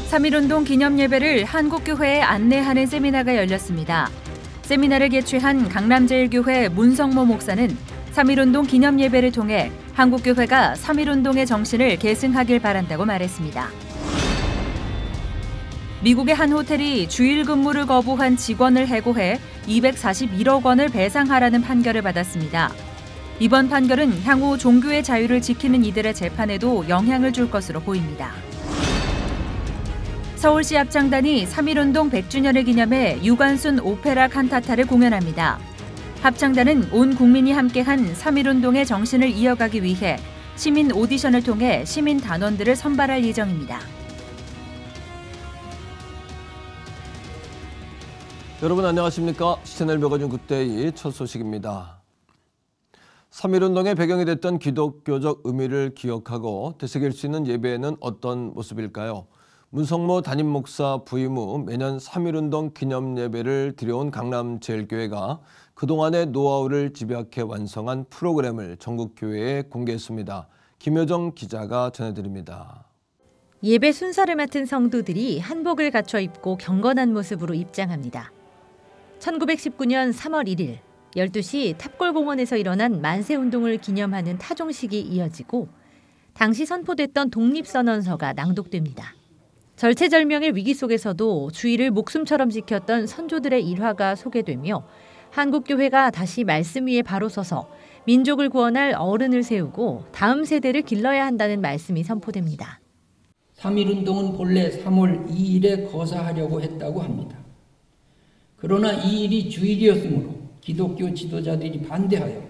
3.1운동 기념예배를 한국교회에 안내하는 세미나가 열렸습니다. 세미나를 개최한 강남제일교회 문성모 목사는 3.1운동 기념예배를 통해 한국교회가 3.1운동의 정신을 계승하길 바란다고 말했습니다. 미국의 한 호텔이 주일 근무를 거부한 직원을 해고해 241억 원을 배상하라는 판결을 받았습니다. 이번 판결은 향후 종교의 자유를 지키는 이들의 재판에도 영향을 줄 것으로 보입니다. 서울시 합창단이 3.1운동 100주년을 기념해 유관순 오페라 칸타타를 공연합니다. 합창단은 온 국민이 함께한 3.1운동의 정신을 이어가기 위해 시민 오디션을 통해 시민 단원들을 선발할 예정입니다. 여러분 안녕하십니까? 시채널 매거진 굿데이 첫 소식입니다. 3.1운동의 배경이 됐던 기독교적 의미를 기억하고 되새길 수 있는 예배에는 어떤 모습일까요? 문성모 담임 목사 부임 후 매년 3.1운동 기념예배를 드려온 강남제일교회가 그동안의 노하우를 집약해 완성한 프로그램을 전국교회에 공개했습니다. 김효정 기자가 전해드립니다. 예배 순서를 맡은 성도들이 한복을 갖춰 입고 경건한 모습으로 입장합니다. 1919년 3월 1일 12시 탑골공원에서 일어난 만세운동을 기념하는 타종식이 이어지고 당시 선포됐던 독립선언서가 낭독됩니다. 절체절명의 위기 속에서도 주의를 목숨처럼 지켰던 선조들의 일화가 소개되며 한국교회가 다시 말씀 위에 바로 서서 민족을 구원할 어른을 세우고 다음 세대를 길러야 한다는 말씀이 선포됩니다. 3.1운동은 본래 3월 2일에 거사하려고 했다고 합니다. 그러나 이 일이 주일이었으므로 기독교 지도자들이 반대하여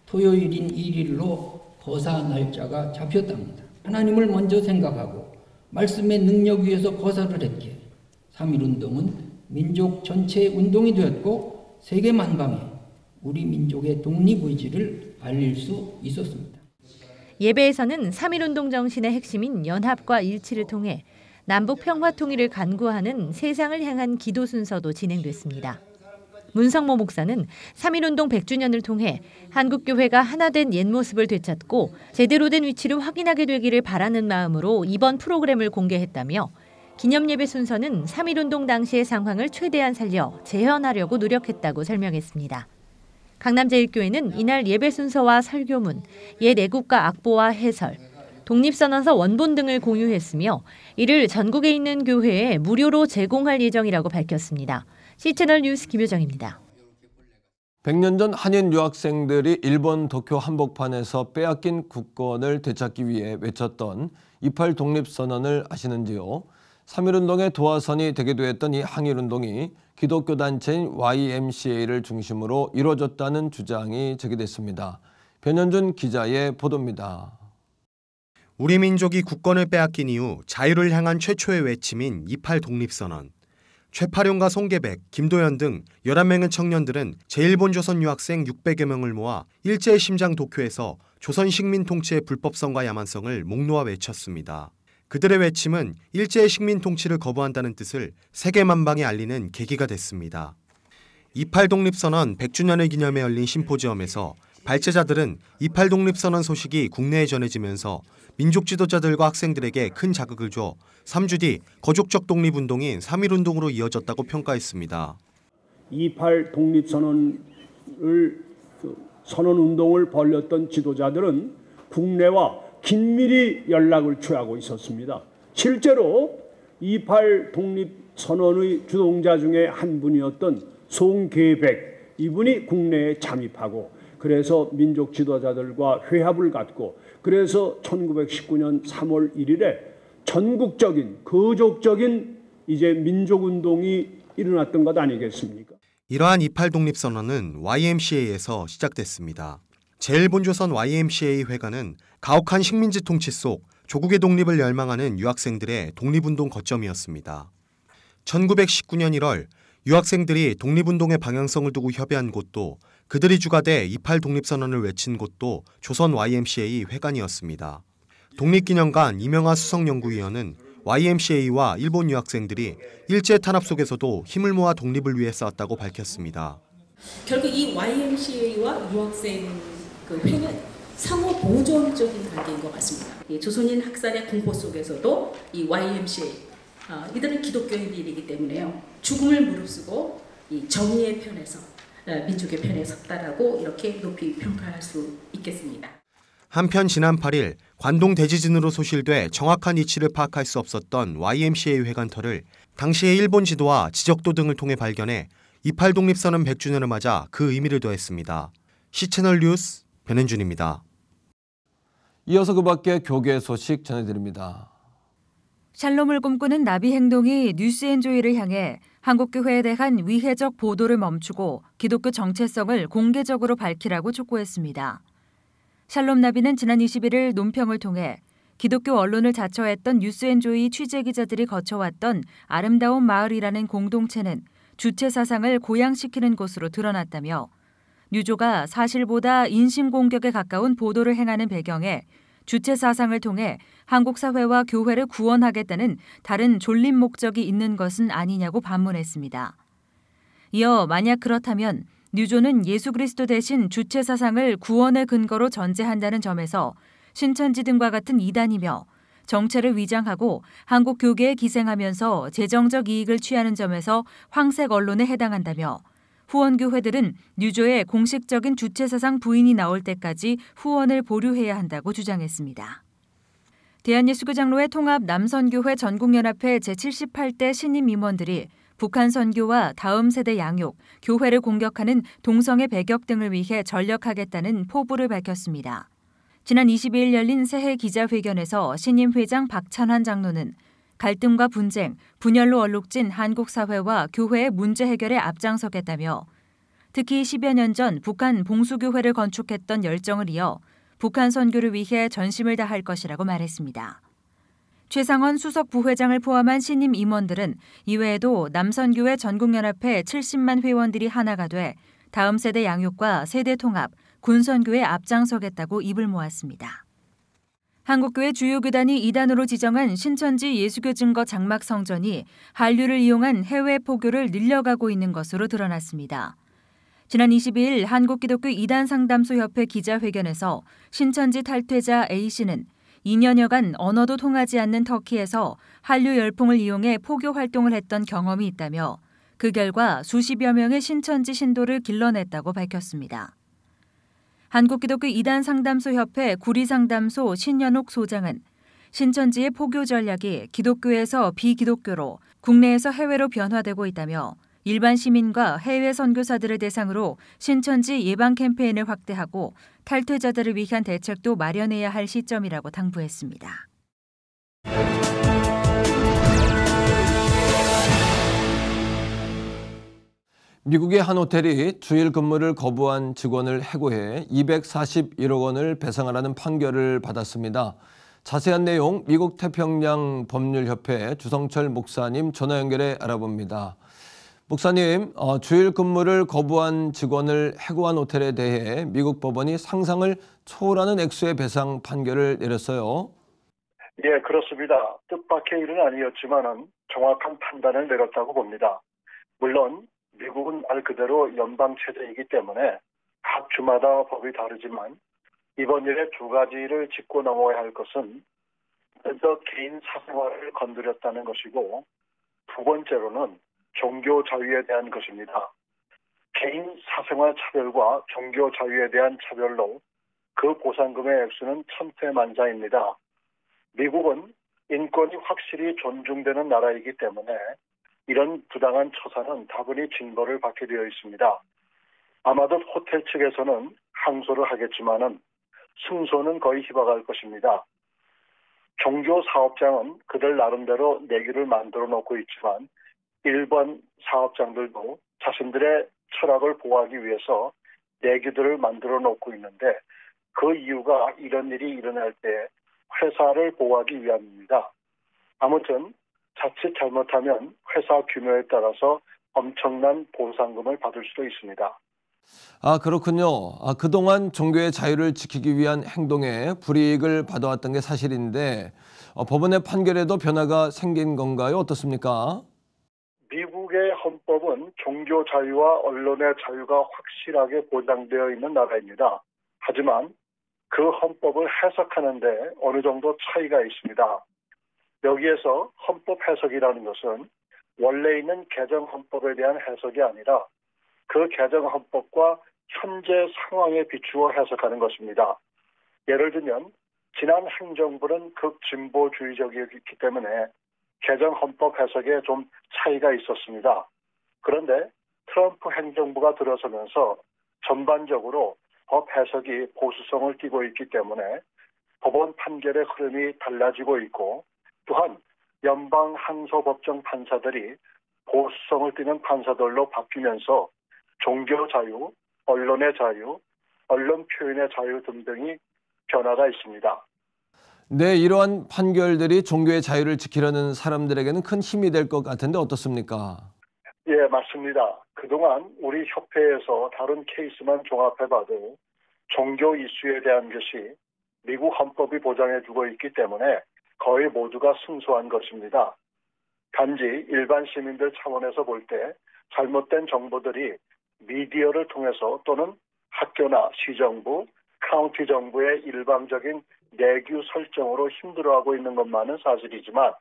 토요일인 1일로 거사 날짜가 잡혔답니다. 하나님을 먼저 생각하고 말씀의 능력 위에서 거사를 했기에 3.1운동은 민족 전체의 운동이 되었고 세계 만방에 우리 민족의 독립의지를 알릴 수 있었습니다. 예배에서는 3.1운동 정신의 핵심인 연합과 일치를 통해 남북 평화 통일을 간구하는 세상을 향한 기도 순서도 진행됐습니다. 문성모 목사는 3.1운동 100주년을 통해 한국교회가 하나 된 옛 모습을 되찾고 제대로 된 위치를 확인하게 되기를 바라는 마음으로 이번 프로그램을 공개했다며 기념예배 순서는 3.1운동 당시의 상황을 최대한 살려 재현하려고 노력했다고 설명했습니다. 강남제일교회는 이날 예배 순서와 설교문, 옛 애국가 악보와 해설, 독립선언서 원본 등을 공유했으며 이를 전국에 있는 교회에 무료로 제공할 예정이라고 밝혔습니다. 시채널 뉴스 김효정입니다. 100년 전 한인 유학생들이 일본 도쿄 한복판에서 빼앗긴 국권을 되찾기 위해 외쳤던 28 독립선언을 아시는지요? 3.1운동의 도화선이 되기도 했던 이 항일운동이 기독교 단체인 YMCA를 중심으로 이루어졌다는 주장이 제기됐습니다. 변현준 기자의 보도입니다. 우리 민족이 국권을 빼앗긴 이후 자유를 향한 최초의 외침인 28 독립선언. 최파룡과 송계백, 김도연 등 11명의 청년들은 제1본 조선 유학생 600여 명을 모아 일제의 심장 도쿄에서 조선 식민 통치의 불법성과 야만성을 목 놓아 외쳤습니다. 그들의 외침은 일제의 식민 통치를 거부한다는 뜻을 세계 만방에 알리는 계기가 됐습니다. 28 독립선언 100주년을 기념해 열린 심포지엄에서 발제자들은 28 독립선언 소식이 국내에 전해지면서 민족 지도자들과 학생들에게 큰 자극을 줘 3주 뒤 거족적 독립운동인 3.1운동으로 이어졌다고 평가했습니다. 28 독립선언을 선언운동을 벌였던 지도자들은 국내와 긴밀히 연락을 취하고 있었습니다. 실제로 28 독립선언의 주동자 중에 한 분이었던 송계백, 이분이 국내에 잠입하고 그래서 민족 지도자들과 회합을 갖고 그래서 1919년 3월 1일에 전국적인 거족적인 이제 민족운동이 일어났던 것 아니겠습니까? 이러한 28 독립선언은 YMCA에서 시작됐습니다. 제1본조선 YMCA 회관은 가혹한 식민지 통치 속 조국의 독립을 열망하는 유학생들의 독립운동 거점이었습니다. 1919년 1월 유학생들이 독립운동의 방향성을 두고 협의한 곳도 그들이 주가돼 28 독립선언을 외친 곳도 조선 YMCA 회관이었습니다. 독립기념관 이명하 수석연구위원은 YMCA와 일본 유학생들이 일제 탄압 속에서도 힘을 모아 독립을 위해 싸웠다고 밝혔습니다. 결국 이 YMCA와 유학생 그 회는 상호 보존적인 관계인 것 같습니다. 조선인 학살의 공포 속에서도 이 YMCA 이들은 기독교인들이기 때문에요. 죽음을 무릅쓰고 이 정의의 편에서 민족의 편에 섰다라고 이렇게 높이 평가할 수 있겠습니다. 한편 지난 8일 관동 대지진으로 소실돼 정확한 위치를 파악할 수 없었던 YMCA 회관터를 당시의 일본 지도와 지적도 등을 통해 발견해 28 독립선언 100주년을 맞아 그 의미를 더했습니다. 시채널 뉴스 변현준입니다. 이어서 그 밖에 교계 소식 전해드립니다. 샬롬을 꿈꾸는 나비 행동이 뉴스앤조이를 향해 한국교회에 대한 위해적 보도를 멈추고 기독교 정체성을 공개적으로 밝히라고 촉구했습니다. 샬롬 나비는 지난 21일 논평을 통해 기독교 언론을 자처했던 뉴스앤조이 취재기자들이 거쳐왔던 아름다운 마을이라는 공동체는 주체 사상을 고양시키는 곳으로 드러났다며 뉴조가 사실보다 인신공격에 가까운 보도를 행하는 배경에 주체 사상을 통해 한국 사회와 교회를 구원하겠다는 다른 졸린 목적이 있는 것은 아니냐고 반문했습니다. 이어 만약 그렇다면 뉴조는 예수 그리스도 대신 주체 사상을 구원의 근거로 전제한다는 점에서 신천지 등과 같은 이단이며 정체를 위장하고 한국 교계에 기생하면서 재정적 이익을 취하는 점에서 황색 언론에 해당한다며 후원교회들은 뉴조의 공식적인 주체사상 부인이 나올 때까지 후원을 보류해야 한다고 주장했습니다. 대한예수교장로회 통합 남선교회 전국연합회 제78대 신임 임원들이 북한 선교와 다음 세대 양육, 교회를 공격하는 동성애 배격 등을 위해 전력하겠다는 포부를 밝혔습니다. 지난 22일 열린 새해 기자회견에서 신임 회장 박찬환 장로는 갈등과 분쟁, 분열로 얼룩진 한국 사회와 교회의 문제 해결에 앞장서겠다며 특히 10여 년 전 북한 봉수교회를 건축했던 열정을 이어 북한 선교를 위해 전심을 다할 것이라고 말했습니다. 최상원 수석 부회장을 포함한 신임 임원들은 이외에도 남선교회 전국연합회 70만 회원들이 하나가 돼 다음 세대 양육과 세대 통합, 군선교에 앞장서겠다고 입을 모았습니다. 한국교회 주요 교단이 이단으로 지정한 신천지 예수교 증거 장막 성전이 한류를 이용한 해외 포교를 늘려가고 있는 것으로 드러났습니다. 지난 22일 한국기독교 이단상담소협회 기자회견에서 신천지 탈퇴자 A씨는 2년여간 언어도 통하지 않는 터키에서 한류 열풍을 이용해 포교 활동을 했던 경험이 있다며 그 결과 수십여 명의 신천지 신도를 길러냈다고 밝혔습니다. 한국기독교 이단상담소협회 구리상담소 신연옥 소장은 신천지의 포교 전략이 기독교에서 비기독교로 국내에서 해외로 변화되고 있다며 일반 시민과 해외 선교사들을 대상으로 신천지 예방 캠페인을 확대하고 탈퇴자들을 위한 대책도 마련해야 할 시점이라고 당부했습니다. 미국의 한 호텔이 주일 근무를 거부한 직원을 해고해 241억 원을 배상하라는 판결을 받았습니다. 자세한 내용 미국 태평양 법률협회 주성철 목사님 전화 연결해 알아봅니다. 목사님, 주일 근무를 거부한 직원을 해고한 호텔에 대해 미국 법원이 상상을 초월하는 액수의 배상 판결을 내렸어요. 예, 그렇습니다. 뜻밖의 일은 아니었지만 정확한 판단을 내렸다고 봅니다. 물론 미국은 말 그대로 연방체제이기 때문에 각 주마다 법이 다르지만 이번 일에 두 가지를 짚고 넘어야 할 것은 먼저 개인 사생활을 건드렸다는 것이고 두 번째로는 종교 자유에 대한 것입니다. 개인 사생활 차별과 종교 자유에 대한 차별로 그 보상금의 액수는 천태만자입니다. 미국은 인권이 확실히 존중되는 나라이기 때문에 이런 부당한 처사는 다분히 징벌을 받게 되어 있습니다. 아마도 호텔 측에서는 항소를 하겠지만은 승소는 거의 희박할 것입니다. 종교 사업장은 그들 나름대로 내규를 만들어 놓고 있지만 일반 사업장들도 자신들의 철학을 보호하기 위해서 내규들을 만들어 놓고 있는데 그 이유가 이런 일이 일어날 때 회사를 보호하기 위함입니다. 아무튼 자칫 잘못하면 회사 규모에 따라서 엄청난 보상금을 받을 수도 있습니다. 그렇군요. 그동안 종교의 자유를 지키기 위한 행동에 불이익을 받아왔던 게 사실인데 법원의 판결에도 변화가 생긴 건가요? 어떻습니까? 미국의 헌법은 종교 자유와 언론의 자유가 확실하게 보장되어 있는 나라입니다. 하지만 그 헌법을 해석하는데 어느 정도 차이가 있습니다. 여기에서 헌법 해석이라는 것은 원래 있는 개정 헌법에 대한 해석이 아니라 그 개정 헌법과 현재 상황에 비추어 해석하는 것입니다. 예를 들면 지난 행정부는 극진보주의적이었기 때문에 개정 헌법 해석에 좀 차이가 있었습니다. 그런데 트럼프 행정부가 들어서면서 전반적으로 법 해석이 보수성을 띠고 있기 때문에 법원 판결의 흐름이 달라지고 있고, 또한 연방 항소법정 판사들이 보수성을 띠는 판사들로 바뀌면서 종교 자유, 언론의 자유, 언론 표현의 자유 등등이 변화가 있습니다. 네, 이러한 판결들이 종교의 자유를 지키려는 사람들에게는 큰 힘이 될 것 같은데 어떻습니까? 예, 맞습니다. 그동안 우리 협회에서 다른 케이스만 종합해봐도 종교 이슈에 대한 것이 미국 헌법이 보장해주고 있기 때문에 거의 모두가 승소한 것입니다. 단지 일반 시민들 차원에서 볼 때 잘못된 정보들이 미디어를 통해서 또는 학교나 시정부, 카운티 정부의 일방적인 내규 설정으로 힘들어하고 있는 것만은 사실이지만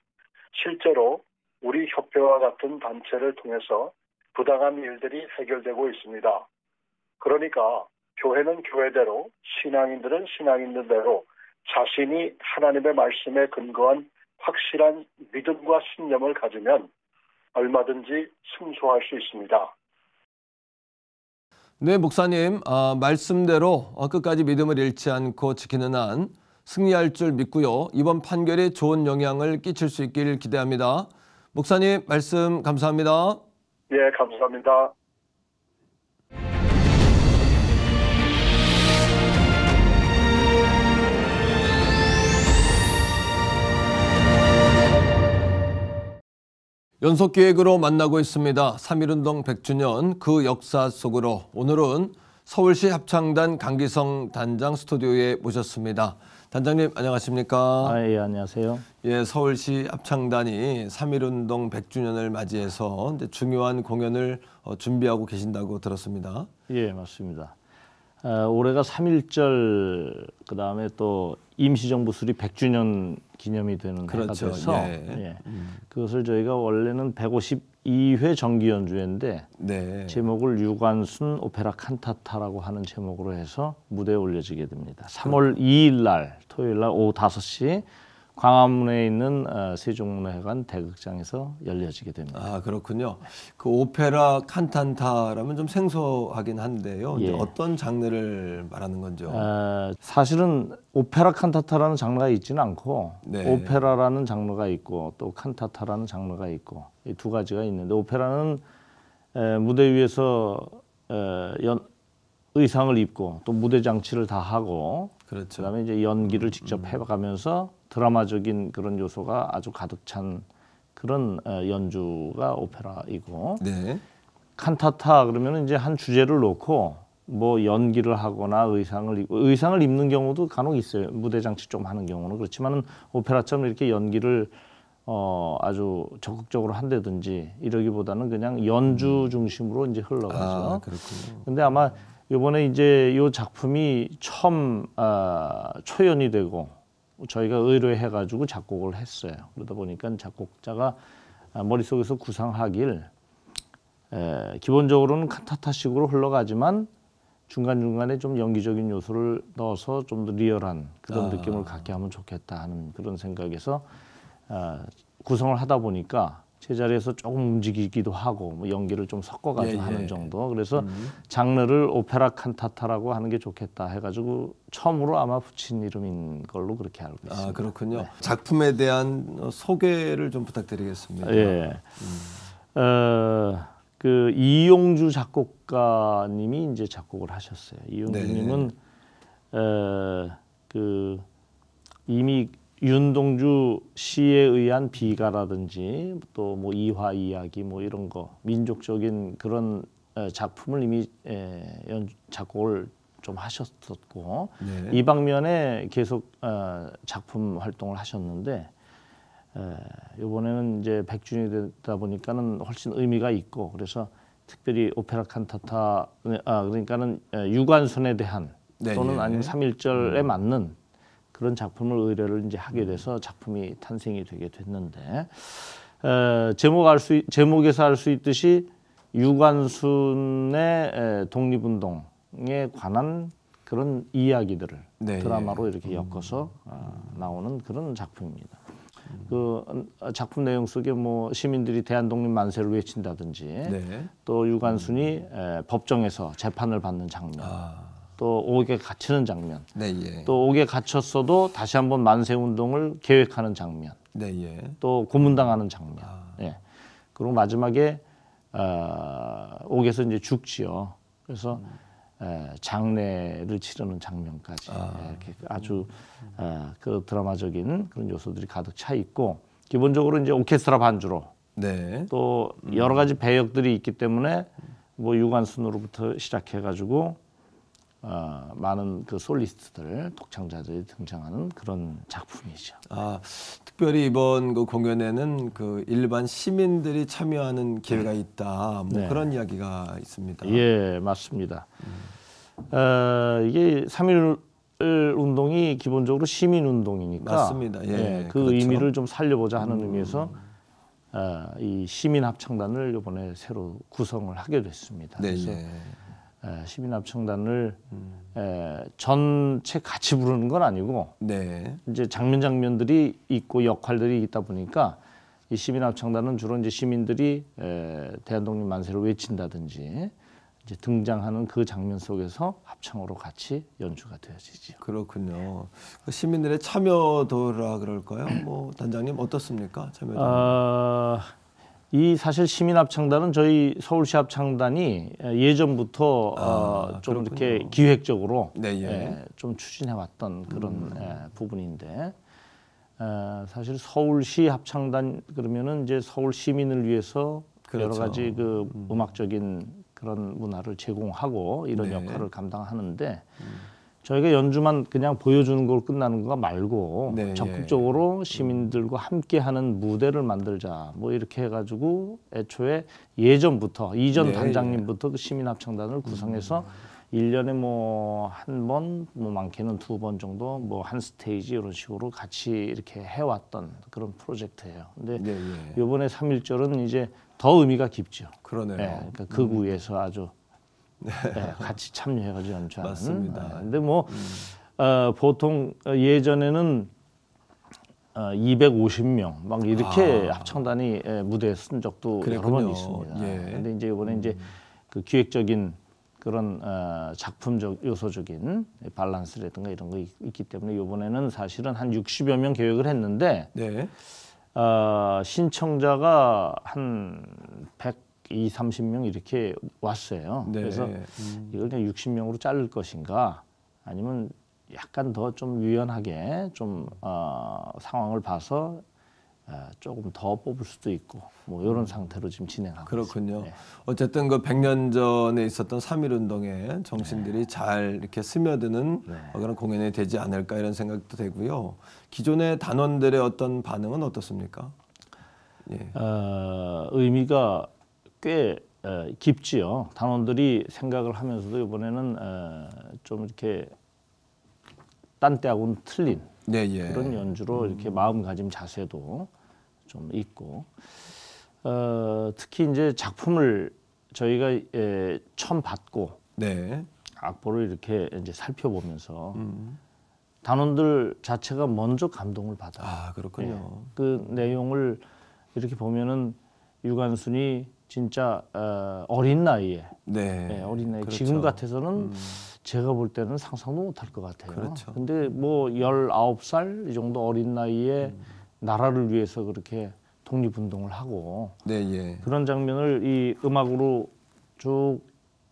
실제로 우리 협회와 같은 단체를 통해서 부당한 일들이 해결되고 있습니다. 그러니까 교회는 교회대로, 신앙인들은 신앙인들대로 자신이 하나님의 말씀에 근거한 확실한 믿음과 신념을 가지면 얼마든지 승소할 수 있습니다. 네, 목사님, 말씀대로 끝까지 믿음을 잃지 않고 지키는 한 승리할 줄 믿고요. 이번 판결이 좋은 영향을 끼칠 수 있길 기대합니다. 목사님, 말씀 감사합니다. 예, 감사합니다. 연속기획으로 만나고 있습니다. 3.1운동 100주년 그 역사 속으로 오늘은 서울시 합창단 강기성 단장 스튜디오에 모셨습니다. 단장님 안녕하십니까? 예, 안녕하세요. 예, 서울시 합창단이 3.1운동 100주년을 맞이해서 이제 중요한 공연을 준비하고 계신다고 들었습니다. 예, 맞습니다. 올해가 3.1절 그다음에 또 임시정부 수립 100주년 기념이 되는 해가 그렇죠. 돼서 예. 그것을 저희가 원래는 152회 정기 연주회인데 네. 제목을 유관순 오페라 칸타타라고 하는 제목으로 해서 무대에 올려지게 됩니다. 3월 2일 날 토요일 날 오후 5시 광화문에 있는 세종문화회관 대극장에서 열려지게 됩니다. 아, 그렇군요. 그 오페라 칸타타라면 좀 생소하긴 한데요. 예. 어떤 장르를 말하는 건죠? 사실은 오페라 칸타타라는 장르가 있지는 않고 네. 오페라라는 장르가 있고 또 칸타타라는 장르가 있고 이 두 가지가 있는데 오페라는 무대 위에서 의상을 입고 또 무대 장치를 다 하고 그렇죠. 그다음에 이제 연기를 직접 해가면서 드라마적인 그런 요소가 아주 가득 찬 그런 연주가 오페라이고 네. 칸타타 그러면 이제 한 주제를 놓고 뭐 연기를 하거나 의상을 입는 경우도 간혹 있어요. 무대 장치 좀 하는 경우는 그렇지만은 오페라처럼 이렇게 연기를 아주 적극적으로 한다든지 이러기보다는 그냥 연주 중심으로 이제 흘러가죠. 아, 그렇군요. 근데 아마 이번에 이제 이 작품이 처음 초연이 되고 저희가 의뢰해가지고 작곡을 했어요. 그러다 보니까 작곡자가 머릿속에서 구상하길 기본적으로는 칸타타식으로 흘러가지만 중간중간에 좀 연기적인 요소를 넣어서 좀 더 리얼한 그런 느낌을 갖게 하면 좋겠다 하는 그런 생각에서 구성을 하다 보니까 제자리에서 조금 움직이기도 하고 뭐 연기를 좀 섞어가지고 하는 정도. 그래서 장르를 오페라 칸타타라고 하는 게 좋겠다 해가지고 처음으로 아마 붙인 이름인 걸로 그렇게 알고 있습니다. 아, 그렇군요. 네. 작품에 대한 소개를 좀 부탁드리겠습니다. 예. 그 이용주 작곡가님이 이제 작곡을 하셨어요. 이용주님은 그 이미 윤동주 시에 의한 비가라든지 또 뭐 이화 이야기 뭐 이런 거 민족적인 그런 작품을 이미 작곡을 좀 하셨었고 이 방면에 계속 작품 활동을 하셨는데 이번에는 이제 100주년이 되다 보니까는 훨씬 의미가 있고 그래서 특별히 오페라 칸타타 그러니까는 유관순에 대한 또는 아니면 3.1절에 맞는 그런 작품을 의뢰를 이제 하게 돼서 작품이 탄생이 되게 됐는데 제목에서 알 수 있듯이 유관순의 독립운동에 관한 그런 이야기들을 네, 드라마로 이렇게 엮어서 나오는 그런 작품입니다. 그 작품 내용 속에 뭐 시민들이 대한독립 만세를 외친다든지 네. 또 유관순이 법정에서 재판을 받는 장면, 또 옥에 갇히는 장면, 네, 예. 또 옥에 갇혔어도 다시 한번 만세 운동을 계획하는 장면, 네, 예. 또 고문당하는 장면. 예. 그리고 마지막에 옥에서 이제 죽지요. 그래서 장례를 치르는 장면까지 이렇게 아주 그 드라마적인 그런 요소들이 가득 차 있고, 기본적으로 이제 오케스트라 반주로 네. 또 여러 가지 배역들이 있기 때문에 뭐 유관순으로부터 시작해가지고 많은 그 솔리스트들, 독창자들이 등장하는 그런 작품이죠. 특별히 이번 그 공연에는 그 일반 시민들이 참여하는 기회가 있다. 뭐 네. 그런 이야기가 있습니다. 예, 맞습니다. 이게 3.1 운동이 기본적으로 시민 운동이니까 맞습니다. 예, 그 그렇죠. 의미를 좀 살려보자 하는 의미에서 이 시민 합창단을 이번에 새로 구성을 하게 됐습니다. 네, 그래서 예. 시민 합창단을 전체 같이 부르는 건 아니고 네. 이제 장면들이 있고 역할들이 있다 보니까 이 시민 합창단은 주로 이제 시민들이 대한독립 만세를 외친다든지 이제 등장하는 그 장면 속에서 합창으로 같이 연주가 되어지죠. 그렇군요. 그 시민들의 참여도라 그럴까요? 뭐 단장님 어떻습니까? 참여도. 이 사실 시민 합창단은 저희 서울시 합창단이 예전부터 좀 그렇군요. 이렇게 기획적으로 네, 예. 좀 추진해 왔던 그런 부분인데, 사실 서울시 합창단 그러면은 이제 서울 시민을 위해서 그렇죠. 여러 가지 그 음악적인 그런 문화를 제공하고 이런 네. 역할을 감당하는데, 저희가 연주만 그냥 보여주는 걸 끝나는 거 말고 네, 적극적으로 시민들과 함께하는 무대를 만들자, 뭐 이렇게 해가지고 애초에 예전부터 이전 네, 단장님부터 그 시민합창단을 구성해서 1년에 뭐 한 번, 뭐 많게는 2번 정도 뭐 한 스테이지 이런 식으로 같이 이렇게 해왔던 그런 프로젝트예요. 근데 네, 예. 이번에 3.1절은 이제 더 의미가 깊죠. 그러네요. 그러니까 극우에서 아주 같이 참여해가지고 연주하는. 맞습니다. 근데 뭐 보통 예전에는 250명 막 이렇게 합창단이 무대에 쓴 적도 여러 번 그랬군요. 있습니다. 예. 근데 이제 이번에 이제 그 기획적인 그런 작품적 요소적인 밸런스라든가 이런 거 있기 때문에 이번에는 사실은 한 60여 명 계획을 했는데 네. 신청자가 한 120, 30명 이렇게 왔어요. 네. 그래서 이걸 그냥 60명으로 자를 것인가, 아니면 약간 더 좀 유연하게 좀 상황을 봐서 조금 더 뽑을 수도 있고 뭐 이런 상태로 지금 진행하고 그렇군요. 있습니다. 네. 어쨌든 그 100년 전에 있었던 3.1 운동의 정신들이 잘 이렇게 스며드는 그런 공연이 되지 않을까 이런 생각도 되고요. 기존의 단원들의 어떤 반응은 어떻습니까? 예. 의미가 꽤 깊지요. 단원들이 생각을 하면서도 이번에는 좀 이렇게 딴 때하고는 틀린 네, 예. 그런 연주로 이렇게 마음가짐 자세도 좀 있고, 특히 이제 작품을 저희가 처음 받고 네. 악보를 이렇게 이제 살펴보면서 단원들 자체가 먼저 감동을 받아요. 그렇군요. 그 내용을 이렇게 보면은 유관순이 진짜 어린 나이에, 네. 어린 나이 그렇죠. 지금 같아서는 제가 볼 때는 상상도 못할 것 같아요. 그렇죠. 근데 뭐 19살 이 정도 어린 나이에 나라를 위해서 그렇게 독립운동을 하고 네, 예. 그런 장면을 이 음악으로 쭉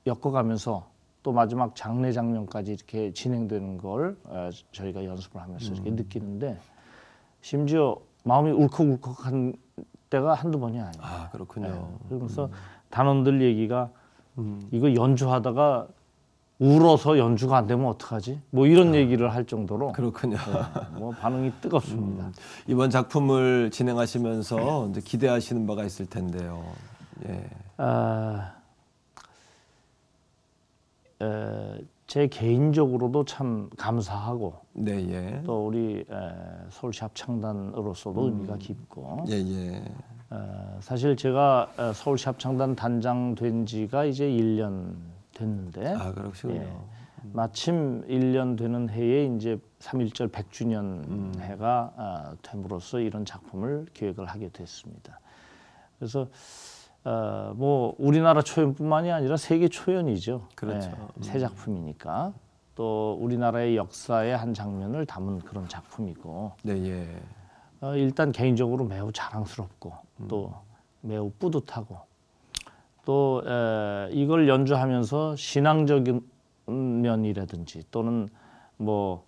엮어가면서 또 마지막 장례 장면까지 이렇게 진행되는 걸 저희가 연습을 하면서 이렇게 느끼는데, 심지어 마음이 울컥울컥한 때가 한두 번이 아니에요. 그렇군요. 그러면서 단원들 얘기가 이거 연주하다가 울어서 연주가 안 되면 어떡하지? 뭐 이런 얘기를 할 정도로 그렇군요. 뭐 반응이 뜨겁습니다. 이번 작품을 진행하시면서 이제 기대하시는 바가 있을 텐데요. 예. 제 개인적으로도 참 감사하고 네, 예. 또 우리 서울시 합창단으로서도 의미가 깊고 예, 예. 사실 제가 서울시 합창단 단장 된 지가 이제 1년 됐는데 아, 그렇군요. 예, 마침 1년 되는 해에 이제 3.1절 100주년 해가 됨으로써 이런 작품을 기획을 하게 됐습니다. 그래서 뭐 우리나라 초연뿐만이 아니라 세계 초연이죠. 그렇죠. 새 작품이니까 또 우리나라의 역사의 한 장면을 담은 그런 작품이고 네, 예. 일단 개인적으로 매우 자랑스럽고 또 매우 뿌듯하고 또 이걸 연주하면서 신앙적인 면이라든지 또는 뭐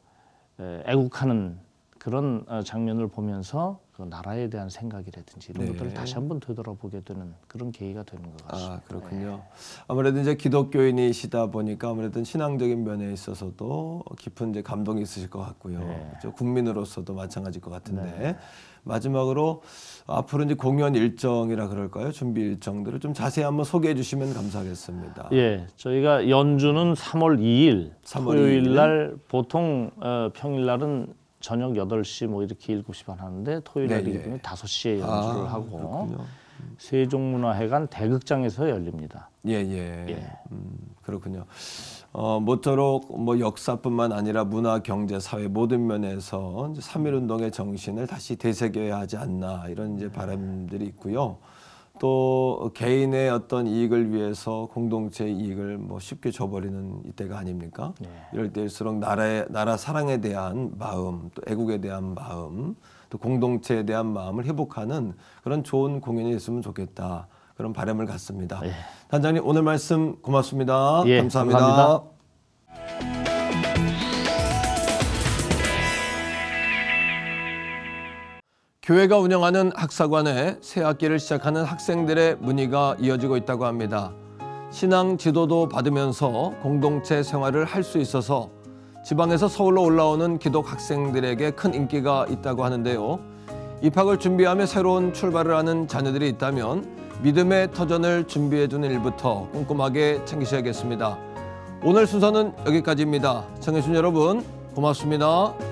애국하는 그런 장면을 보면서 그 나라에 대한 생각이라든지 이런 네. 것들을 다시 한번 되돌아보게 되는 그런 계기가 되는 것 같습니다. 아, 그렇군요. 아무래도 이제 기독교인이시다 보니까 아무래도 신앙적인 면에 있어서도 깊은 이제 감동이 있으실 것 같고요. 네. 그렇죠? 국민으로서도 마찬가지일 것 같은데 마지막으로 앞으로 이제 공연 일정이라 그럴까요? 준비 일정들을 좀 자세히 한번 소개해 주시면 감사하겠습니다. 예, 저희가 연주는 3월 2일 3월 토요일 날 보통 평일 날은 저녁 8시 뭐 이렇게 7시 반 하는데 토요일 네, 날이기 예. 때문에 5시에 연주를 하고 그렇군요. 세종문화회관 대극장에서 열립니다. 예, 예. 예. 그렇군요. 모쪼록 뭐 역사뿐만 아니라 문화, 경제, 사회 모든 면에서 3.1운동의 정신을 다시 되새겨야 하지 않나 이런 이제 바람들이 있고요. 또 개인의 어떤 이익을 위해서 공동체의 이익을 뭐 쉽게 줘버리는 이때가 아닙니까? 네. 이럴 때일수록 나라 사랑에 대한 마음, 또 애국에 대한 마음, 또 공동체에 대한 마음을 회복하는 그런 좋은 공연이 됐으면 좋겠다. 그런 바람을 갖습니다. 예. 단장님 오늘 말씀 고맙습니다. 예, 감사합니다. 감사합니다. 교회가 운영하는 학사관에 새 학기를 시작하는 학생들의 문의가 이어지고 있다고 합니다. 신앙 지도도 받으면서 공동체 생활을 할 수 있어서 지방에서 서울로 올라오는 기독 학생들에게 큰 인기가 있다고 하는데요. 입학을 준비하며 새로운 출발을 하는 자녀들이 있다면 믿음의 터전을 준비해주는 일부터 꼼꼼하게 챙기셔야겠습니다. 오늘 순서는 여기까지입니다. 청해주신 여러분 고맙습니다.